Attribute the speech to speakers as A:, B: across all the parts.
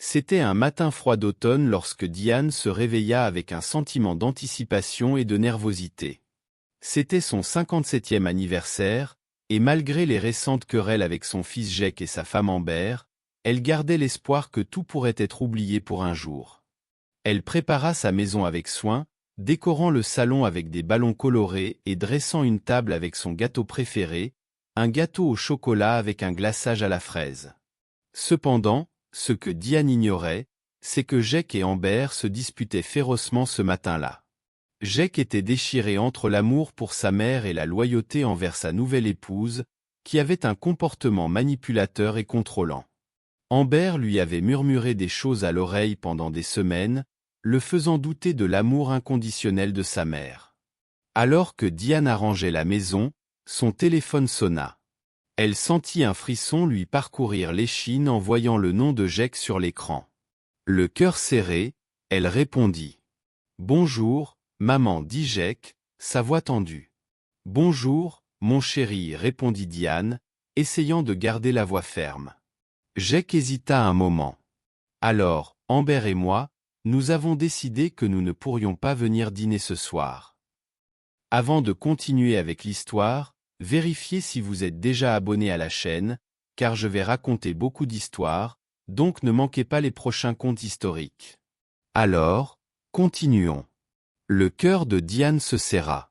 A: C'était un matin froid d'automne lorsque Diane se réveilla avec un sentiment d'anticipation et de nervosité. C'était son 57e anniversaire, et malgré les récentes querelles avec son fils Jake et sa femme Amber, elle gardait l'espoir que tout pourrait être oublié pour un jour. Elle prépara sa maison avec soin, décorant le salon avec des ballons colorés et dressant une table avec son gâteau préféré, un gâteau au chocolat avec un glaçage à la fraise. Cependant, ce que Diane ignorait, c'est que Jake et Amber se disputaient férocement ce matin-là. Jake était déchiré entre l'amour pour sa mère et la loyauté envers sa nouvelle épouse, qui avait un comportement manipulateur et contrôlant. Amber lui avait murmuré des choses à l'oreille pendant des semaines, le faisant douter de l'amour inconditionnel de sa mère. Alors que Diane arrangeait la maison, son téléphone sonna. Elle sentit un frisson lui parcourir l'échine en voyant le nom de Jake sur l'écran. Le cœur serré, elle répondit. « Bonjour, maman, dit Jake, sa voix tendue. « Bonjour, mon chéri, répondit Diane, essayant de garder la voix ferme. Jake hésita un moment. Alors, Amber et moi, nous avons décidé que nous ne pourrions pas venir dîner ce soir. Avant de continuer avec l'histoire, vérifiez si vous êtes déjà abonné à la chaîne, car je vais raconter beaucoup d'histoires, donc ne manquez pas les prochains contes historiques. Alors, continuons. Le cœur de Diane se serra.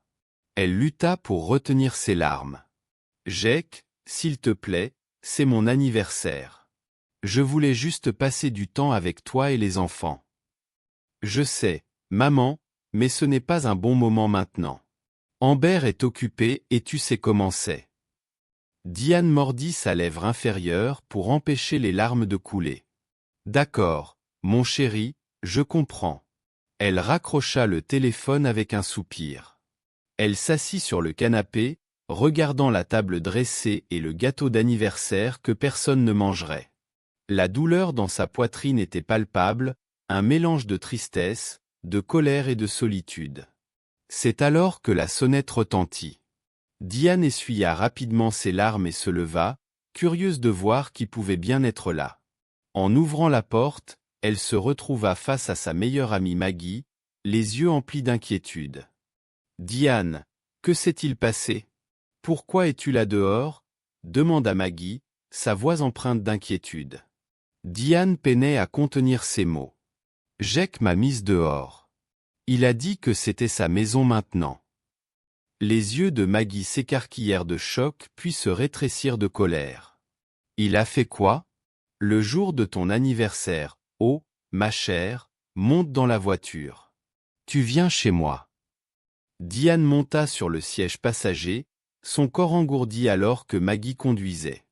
A: Elle lutta pour retenir ses larmes. Jake, s'il te plaît, c'est mon anniversaire. Je voulais juste passer du temps avec toi et les enfants. Je sais, maman, mais ce n'est pas un bon moment maintenant. Amber est occupée et tu sais comment c'est. Diane mordit sa lèvre inférieure pour empêcher les larmes de couler. D'accord, mon chéri, je comprends. Elle raccrocha le téléphone avec un soupir. Elle s'assit sur le canapé, regardant la table dressée et le gâteau d'anniversaire que personne ne mangerait. La douleur dans sa poitrine était palpable, un mélange de tristesse, de colère et de solitude. C'est alors que la sonnette retentit. Diane essuya rapidement ses larmes et se leva, curieuse de voir qui pouvait bien être là. En ouvrant la porte, elle se retrouva face à sa meilleure amie Maggie, les yeux emplis d'inquiétude. « Diane, que s'est-il passé? Pourquoi es-tu là dehors ?» demanda Maggie, sa voix empreinte d'inquiétude. Diane peinait à contenir ses mots. « Jake m'a mise dehors. Il a dit que c'était sa maison maintenant. » Les yeux de Maggie s'écarquillèrent de choc puis se rétrécirent de colère. « Il a fait quoi? Le jour de ton anniversaire, oh, ma chère, monte dans la voiture. Tu viens chez moi. » Diane monta sur le siège passager, son corps engourdi alors que Maggie conduisait.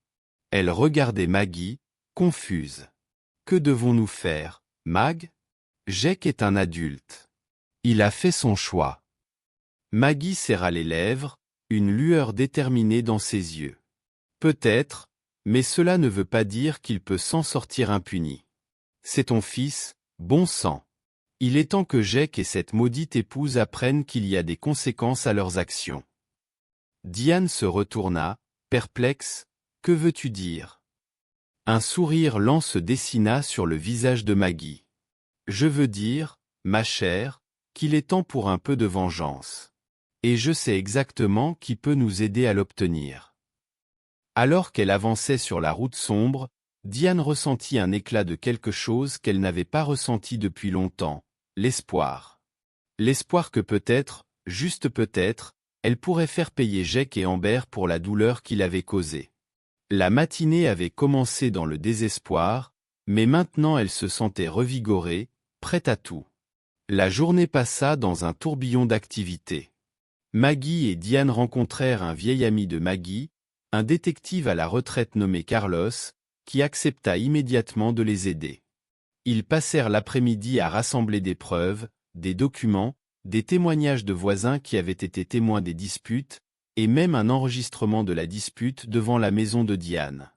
A: Elle regardait Maggie, confuse. « Que devons-nous faire, Mag? Jake est un adulte. Il a fait son choix. » Maggie serra les lèvres, une lueur déterminée dans ses yeux. « Peut-être, mais cela ne veut pas dire qu'il peut s'en sortir impuni. C'est ton fils, bon sang. Il est temps que Jake et cette maudite épouse apprennent qu'il y a des conséquences à leurs actions. » Diane se retourna, perplexe. « Que veux-tu dire? » Un sourire lent se dessina sur le visage de Maggie. « Je veux dire, ma chère, qu'il est temps pour un peu de vengeance. Et je sais exactement qui peut nous aider à l'obtenir. » Alors qu'elle avançait sur la route sombre, Diane ressentit un éclat de quelque chose qu'elle n'avait pas ressenti depuis longtemps, l'espoir. L'espoir que peut-être, juste peut-être, elle pourrait faire payer Jake et Amber pour la douleur qu'il avait causée. La matinée avait commencé dans le désespoir, mais maintenant elle se sentait revigorée, prête à tout. La journée passa dans un tourbillon d'activités. Maggie et Diane rencontrèrent un vieil ami de Maggie, un détective à la retraite nommé Carlos, qui accepta immédiatement de les aider. Ils passèrent l'après-midi à rassembler des preuves, des documents, des témoignages de voisins qui avaient été témoins des disputes, et même un enregistrement de la dispute devant la maison de Diane.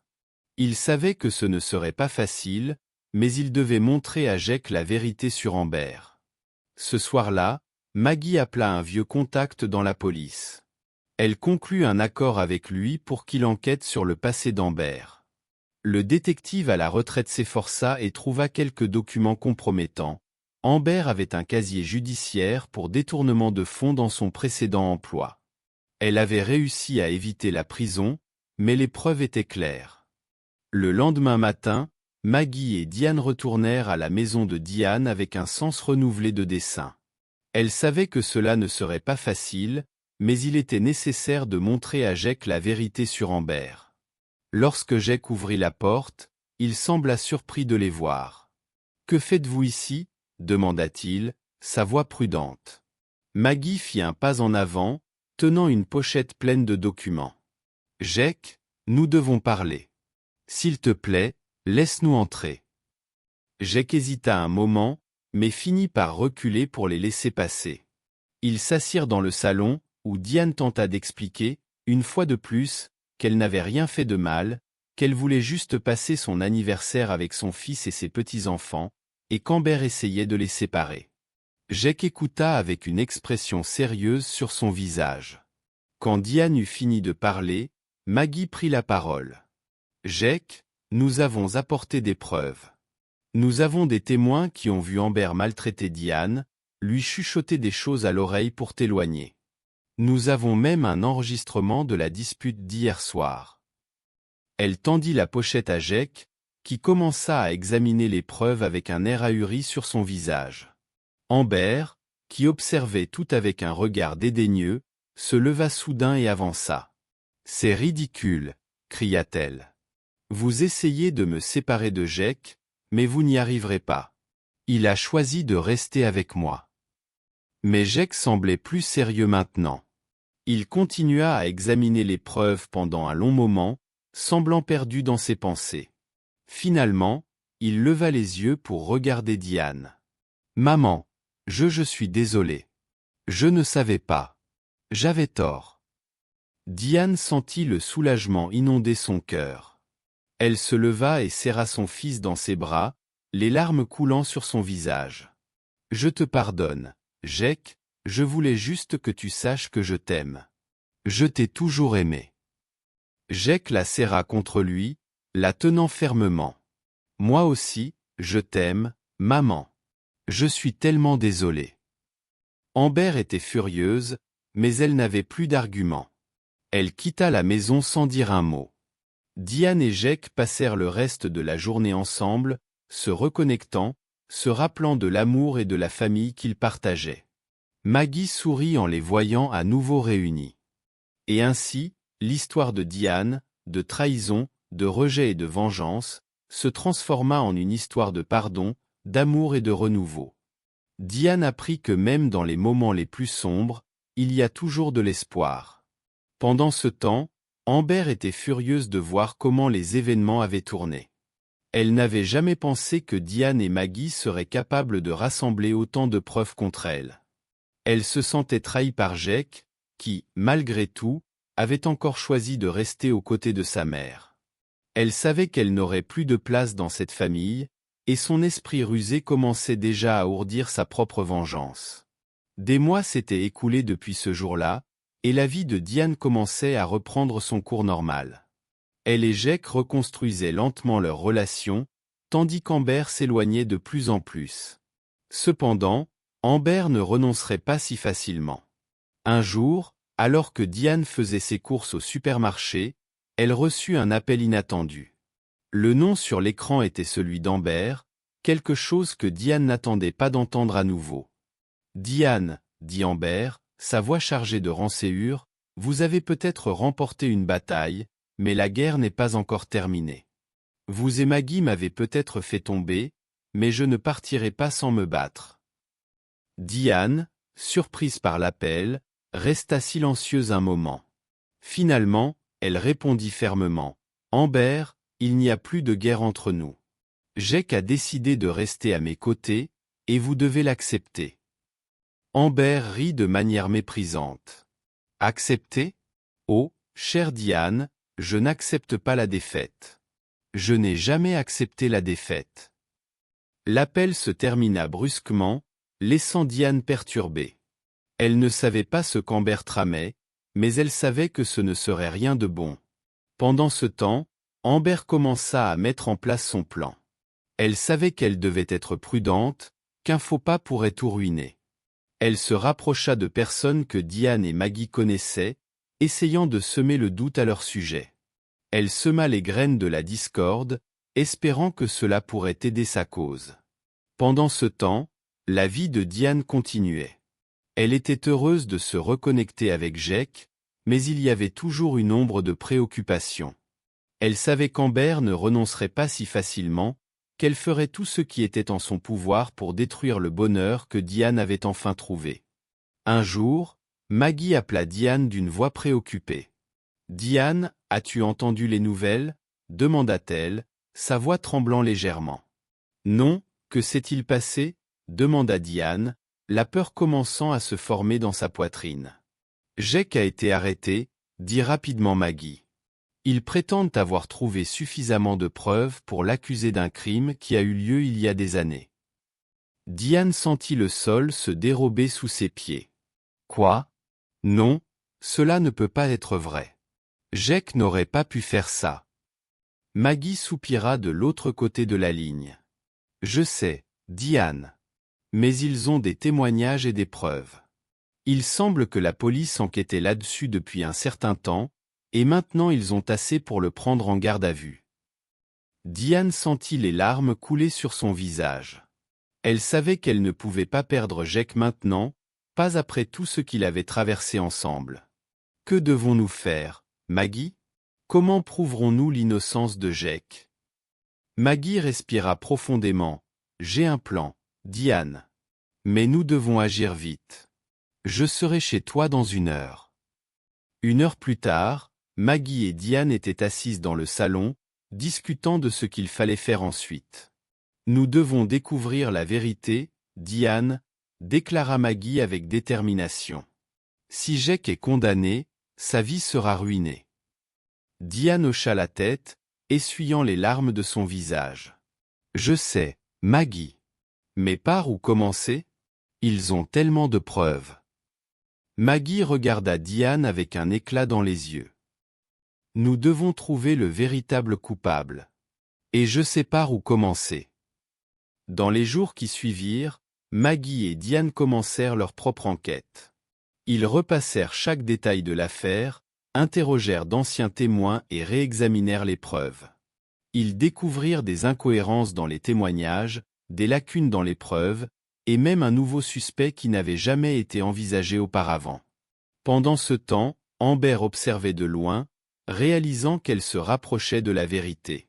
A: Ils savaient que ce ne serait pas facile, mais ils devaient montrer à Jake la vérité sur Amber. Ce soir-là, Maggie appela un vieux contact dans la police. Elle conclut un accord avec lui pour qu'il enquête sur le passé d'Amber. Le détective à la retraite s'efforça et trouva quelques documents compromettants. Amber avait un casier judiciaire pour détournement de fonds dans son précédent emploi. Elle avait réussi à éviter la prison, mais les preuves étaient claires. Le lendemain matin, Maggie et Diane retournèrent à la maison de Diane avec un sens renouvelé de dessein. Elle savait que cela ne serait pas facile, mais il était nécessaire de montrer à Jake la vérité sur Amber. Lorsque Jake ouvrit la porte, il sembla surpris de les voir. « Que faites-vous ici » demanda-t-il, sa voix prudente. Maggie fit un pas en avant, tenant une pochette pleine de documents. « Jake, nous devons parler. S'il te plaît, laisse-nous entrer. » Jake hésita un moment, mais finit par reculer pour les laisser passer. Ils s'assirent dans le salon, où Diane tenta d'expliquer, une fois de plus, qu'elle n'avait rien fait de mal, qu'elle voulait juste passer son anniversaire avec son fils et ses petits-enfants, et qu'Amber essayait de les séparer. Jake écouta avec une expression sérieuse sur son visage. Quand Diane eut fini de parler, Maggie prit la parole. « Jake, nous avons apporté des preuves. Nous avons des témoins qui ont vu Amber maltraiter Diane, lui chuchoter des choses à l'oreille pour t'éloigner. Nous avons même un enregistrement de la dispute d'hier soir. » Elle tendit la pochette à Jake, qui commença à examiner les preuves avec un air ahuri sur son visage. Amber, qui observait tout avec un regard dédaigneux, se leva soudain et avança. « C'est ridicule, » cria-t-elle. « Vous essayez de me séparer de Jake, mais vous n'y arriverez pas. Il a choisi de rester avec moi. » Mais Jake semblait plus sérieux maintenant. Il continua à examiner les preuves pendant un long moment, semblant perdu dans ses pensées. Finalement, il leva les yeux pour regarder Diane. « Maman, je suis désolé. Je ne savais pas. J'avais tort. » Diane sentit le soulagement inonder son cœur. Elle se leva et serra son fils dans ses bras, les larmes coulant sur son visage. « Je te pardonne, Jake, je voulais juste que tu saches que je t'aime. Je t'ai toujours aimé. » Jake la serra contre lui, la tenant fermement. « Moi aussi, je t'aime, maman. Je suis tellement désolé. » Amber était furieuse, mais elle n'avait plus d'arguments. Elle quitta la maison sans dire un mot. Diane et Jake passèrent le reste de la journée ensemble, se reconnectant, se rappelant de l'amour et de la famille qu'ils partageaient. Maggie sourit en les voyant à nouveau réunis. Et ainsi, l'histoire de Diane, de trahison, de rejet et de vengeance, se transforma en une histoire de pardon, d'amour et de renouveau. Diane apprit que même dans les moments les plus sombres, il y a toujours de l'espoir. Pendant ce temps, Amber était furieuse de voir comment les événements avaient tourné. Elle n'avait jamais pensé que Diane et Maggie seraient capables de rassembler autant de preuves contre elle. Elle se sentait trahie par Jake, qui, malgré tout, avait encore choisi de rester aux côtés de sa mère. Elle savait qu'elle n'aurait plus de place dans cette famille, et son esprit rusé commençait déjà à ourdir sa propre vengeance. Des mois s'étaient écoulés depuis ce jour-là, et la vie de Diane commençait à reprendre son cours normal. Elle et Jake reconstruisaient lentement leur relation, tandis qu'Amber s'éloignait de plus en plus. Cependant, Amber ne renoncerait pas si facilement. Un jour, alors que Diane faisait ses courses au supermarché, elle reçut un appel inattendu. Le nom sur l'écran était celui d'Amber, quelque chose que Diane n'attendait pas d'entendre à nouveau. « Diane, » dit Amber, sa voix chargée de rancœur, « vous avez peut-être remporté une bataille, mais la guerre n'est pas encore terminée. Vous et Maggie m'avez peut-être fait tomber, mais je ne partirai pas sans me battre. » Diane, surprise par l'appel, resta silencieuse un moment. Finalement, elle répondit fermement. « Amber, il n'y a plus de guerre entre nous. Jake a décidé de rester à mes côtés, et vous devez l'accepter. » Amber rit de manière méprisante. « Accepter ? Oh, chère Diane, je n'accepte pas la défaite. Je n'ai jamais accepté la défaite. » L'appel se termina brusquement, laissant Diane perturbée. Elle ne savait pas ce qu'Amber tramait, mais elle savait que ce ne serait rien de bon. Pendant ce temps, Amber commença à mettre en place son plan. Elle savait qu'elle devait être prudente, qu'un faux pas pourrait tout ruiner. Elle se rapprocha de personnes que Diane et Maggie connaissaient, essayant de semer le doute à leur sujet. Elle sema les graines de la discorde, espérant que cela pourrait aider sa cause. Pendant ce temps, la vie de Diane continuait. Elle était heureuse de se reconnecter avec Jake, mais il y avait toujours une ombre de préoccupation. Elle savait qu'Amber ne renoncerait pas si facilement, qu'elle ferait tout ce qui était en son pouvoir pour détruire le bonheur que Diane avait enfin trouvé. Un jour, Maggie appela Diane d'une voix préoccupée. « Diane, as-tu entendu les nouvelles ?» demanda-t-elle, sa voix tremblant légèrement. « Non, que s'est-il passé ?» demanda Diane, la peur commençant à se former dans sa poitrine. « Jake a été arrêté », dit rapidement Maggie. « Ils prétendent avoir trouvé suffisamment de preuves pour l'accuser d'un crime qui a eu lieu il y a des années. » Diane sentit le sol se dérober sous ses pieds. « Quoi ? Non, cela ne peut pas être vrai. Jake n'aurait pas pu faire ça. » Maggie soupira de l'autre côté de la ligne. « Je sais, Diane. Mais ils ont des témoignages et des preuves. Il semble que la police enquêtait là-dessus depuis un certain temps, et maintenant ils ont assez pour le prendre en garde à vue. » Diane sentit les larmes couler sur son visage. Elle savait qu'elle ne pouvait pas perdre Jake maintenant, pas après tout ce qu'ils avaient traversé ensemble. « Que devons-nous faire, Maggie ? Comment prouverons-nous l'innocence de Jake ?» Maggie respira profondément. « J'ai un plan, Diane. Mais nous devons agir vite. Je serai chez toi dans 1 heure. » 1 heure plus tard, Maggie et Diane étaient assises dans le salon, discutant de ce qu'il fallait faire ensuite. « Nous devons découvrir la vérité, Diane, » déclara Maggie avec détermination. « Si Jake est condamné, sa vie sera ruinée. » Diane hocha la tête, essuyant les larmes de son visage. « Je sais, Maggie. Mais par où commencer ? Ils ont tellement de preuves. » Maggie regarda Diane avec un éclat dans les yeux. « Nous devons trouver le véritable coupable. Et je sais par où commencer. » Dans les jours qui suivirent, Maggie et Diane commencèrent leur propre enquête. Ils repassèrent chaque détail de l'affaire, interrogèrent d'anciens témoins et réexaminèrent les preuves. Ils découvrirent des incohérences dans les témoignages, des lacunes dans les preuves, et même un nouveau suspect qui n'avait jamais été envisagé auparavant. Pendant ce temps, Amber observait de loin, réalisant qu'elle se rapprochait de la vérité.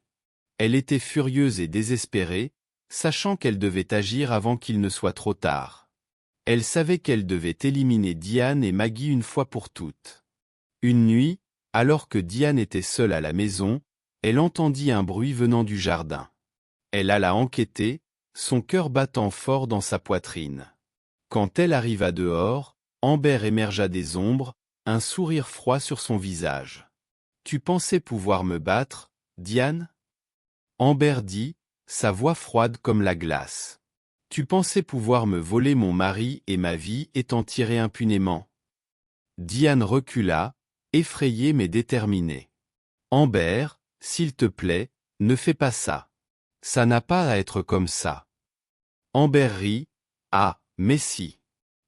A: Elle était furieuse et désespérée, sachant qu'elle devait agir avant qu'il ne soit trop tard. Elle savait qu'elle devait éliminer Diane et Maggie une fois pour toutes. Une nuit, alors que Diane était seule à la maison, elle entendit un bruit venant du jardin. Elle alla enquêter, son cœur battant fort dans sa poitrine. Quand elle arriva dehors, Amber émergea des ombres, un sourire froid sur son visage. « Tu pensais pouvoir me battre, Diane ?» Amber dit, sa voix froide comme la glace. « Tu pensais pouvoir me voler mon mari et ma vie et t'en tirer impunément ?» Diane recula, effrayée mais déterminée. « Amber, s'il te plaît, ne fais pas ça. Ça n'a pas à être comme ça. » Amber rit. « Ah, mais si.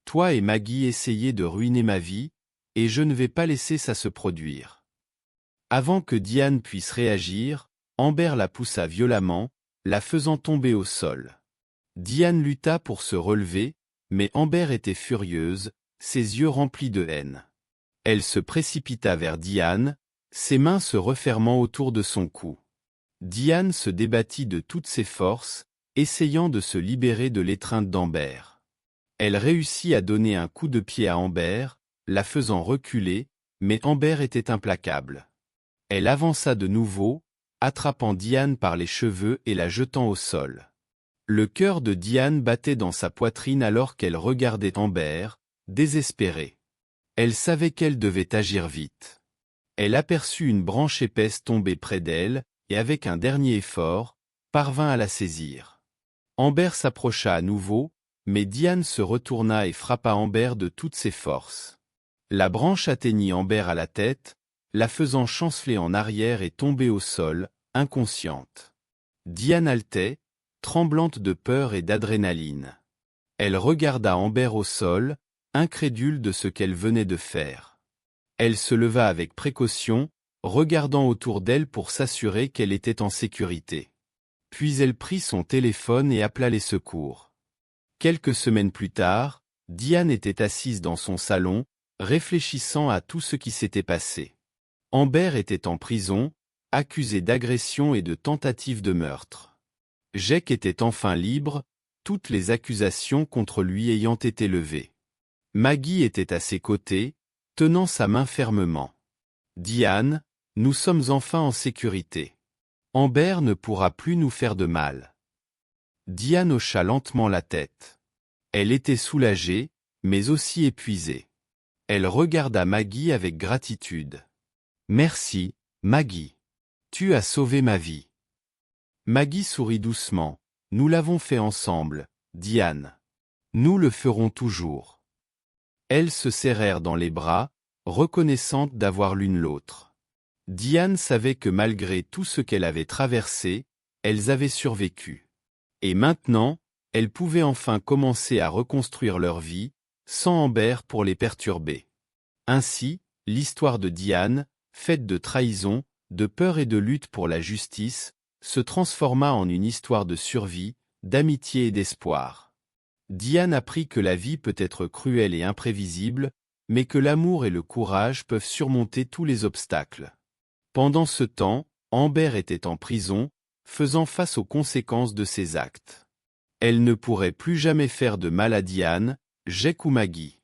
A: Toi et Maggie essayez de ruiner ma vie, et je ne vais pas laisser ça se produire. » Avant que Diane puisse réagir, Amber la poussa violemment, la faisant tomber au sol. Diane lutta pour se relever, mais Amber était furieuse, ses yeux remplis de haine. Elle se précipita vers Diane, ses mains se refermant autour de son cou. Diane se débattit de toutes ses forces, essayant de se libérer de l'étreinte d'Amber. Elle réussit à donner un coup de pied à Amber, la faisant reculer, mais Amber était implacable. Elle avança de nouveau, attrapant Diane par les cheveux et la jetant au sol. Le cœur de Diane battait dans sa poitrine alors qu'elle regardait Amber, désespérée. Elle savait qu'elle devait agir vite. Elle aperçut une branche épaisse tomber près d'elle, et avec un dernier effort, parvint à la saisir. Amber s'approcha à nouveau, mais Diane se retourna et frappa Amber de toutes ses forces. La branche atteignit Amber à la tête, la faisant chanceler en arrière et tomber au sol, inconsciente. Diane haletait, tremblante de peur et d'adrénaline. Elle regarda Amber au sol, incrédule de ce qu'elle venait de faire. Elle se leva avec précaution, regardant autour d'elle pour s'assurer qu'elle était en sécurité. Puis elle prit son téléphone et appela les secours. Quelques semaines plus tard, Diane était assise dans son salon, réfléchissant à tout ce qui s'était passé. Amber était en prison, accusée d'agression et de tentative de meurtre. Jake était enfin libre, toutes les accusations contre lui ayant été levées. Maggie était à ses côtés, tenant sa main fermement. « Diane, nous sommes enfin en sécurité. Amber ne pourra plus nous faire de mal. » Diane hocha lentement la tête. Elle était soulagée, mais aussi épuisée. Elle regarda Maggie avec gratitude. « Merci, Maggie. Tu as sauvé ma vie. » Maggie sourit doucement. « Nous l'avons fait ensemble, Diane. Nous le ferons toujours. » Elles se serrèrent dans les bras, reconnaissantes d'avoir l'une l'autre. Diane savait que malgré tout ce qu'elle avait traversé, elles avaient survécu. Et maintenant, elles pouvaient enfin commencer à reconstruire leur vie, sans Amber pour les perturber. Ainsi, l'histoire de Diane, faite de trahison, de peur et de lutte pour la justice, se transforma en une histoire de survie, d'amitié et d'espoir. Diane apprit que la vie peut être cruelle et imprévisible, mais que l'amour et le courage peuvent surmonter tous les obstacles. Pendant ce temps, Amber était en prison, faisant face aux conséquences de ses actes. Elle ne pourrait plus jamais faire de mal à Diane, Jake ou Maggie.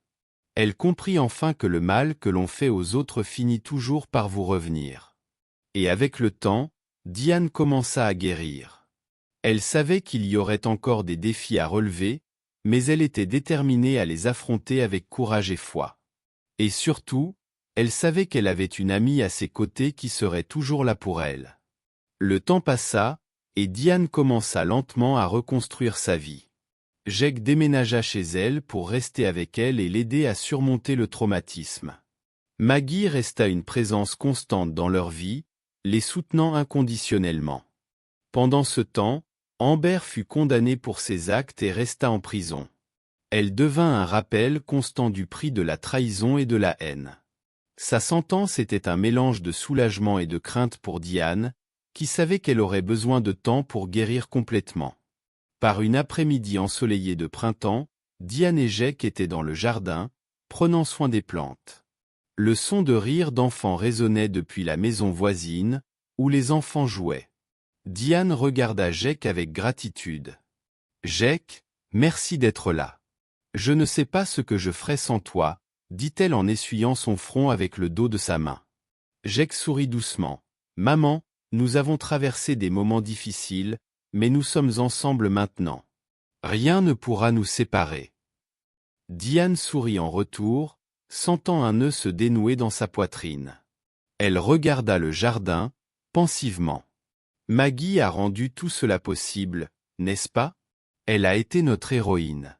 A: Elle comprit enfin que le mal que l'on fait aux autres finit toujours par vous revenir. Et avec le temps, Diane commença à guérir. Elle savait qu'il y aurait encore des défis à relever, mais elle était déterminée à les affronter avec courage et foi. Et surtout, elle savait qu'elle avait une amie à ses côtés qui serait toujours là pour elle. Le temps passa, et Diane commença lentement à reconstruire sa vie. Jake déménagea chez elle pour rester avec elle et l'aider à surmonter le traumatisme. Maggie resta une présence constante dans leur vie, les soutenant inconditionnellement. Pendant ce temps, Amber fut condamnée pour ses actes et resta en prison. Elle devint un rappel constant du prix de la trahison et de la haine. Sa sentence était un mélange de soulagement et de crainte pour Diane, qui savait qu'elle aurait besoin de temps pour guérir complètement. Par une après-midi ensoleillée de printemps, Diane et Jake étaient dans le jardin, prenant soin des plantes. Le son de rires d'enfants résonnait depuis la maison voisine, où les enfants jouaient. Diane regarda Jake avec gratitude. « Jake, merci d'être là. Je ne sais pas ce que je ferais sans toi, » dit-elle en essuyant son front avec le dos de sa main. Jake sourit doucement. « Maman, nous avons traversé des moments difficiles, mais nous sommes ensemble maintenant. Rien ne pourra nous séparer. » Diane sourit en retour, sentant un nœud se dénouer dans sa poitrine. Elle regarda le jardin, pensivement. Maggie a rendu tout cela possible, n'est-ce pas? Elle a été notre héroïne.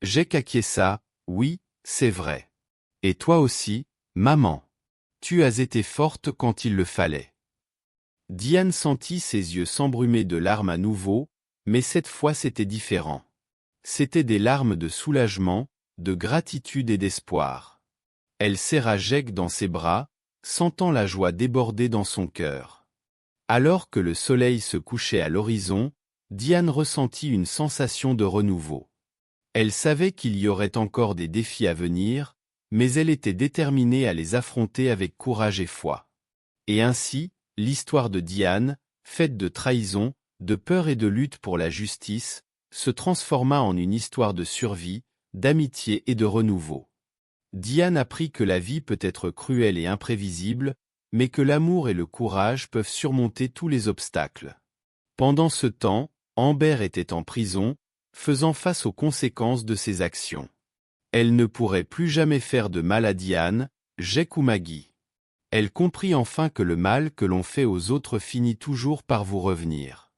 A: Jake acquiesça, oui, c'est vrai. Et toi aussi, maman. Tu as été forte quand il le fallait. Diane sentit ses yeux s'embrumer de larmes à nouveau, mais cette fois c'était différent. C'étaient des larmes de soulagement, de gratitude et d'espoir. Elle serra Jake dans ses bras, sentant la joie déborder dans son cœur. Alors que le soleil se couchait à l'horizon, Diane ressentit une sensation de renouveau. Elle savait qu'il y aurait encore des défis à venir, mais elle était déterminée à les affronter avec courage et foi. Et ainsi, l'histoire de Diane, faite de trahison, de peur et de lutte pour la justice, se transforma en une histoire de survie, d'amitié et de renouveau. Diane apprit que la vie peut être cruelle et imprévisible, mais que l'amour et le courage peuvent surmonter tous les obstacles. Pendant ce temps, Amber était en prison, faisant face aux conséquences de ses actions. Elle ne pourrait plus jamais faire de mal à Diane, Jake ou Maggie. Elle comprit enfin que le mal que l'on fait aux autres finit toujours par vous revenir.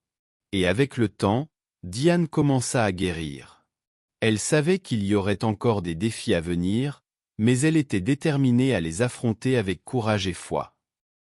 A: Et avec le temps, Diane commença à guérir. Elle savait qu'il y aurait encore des défis à venir, mais elle était déterminée à les affronter avec courage et foi.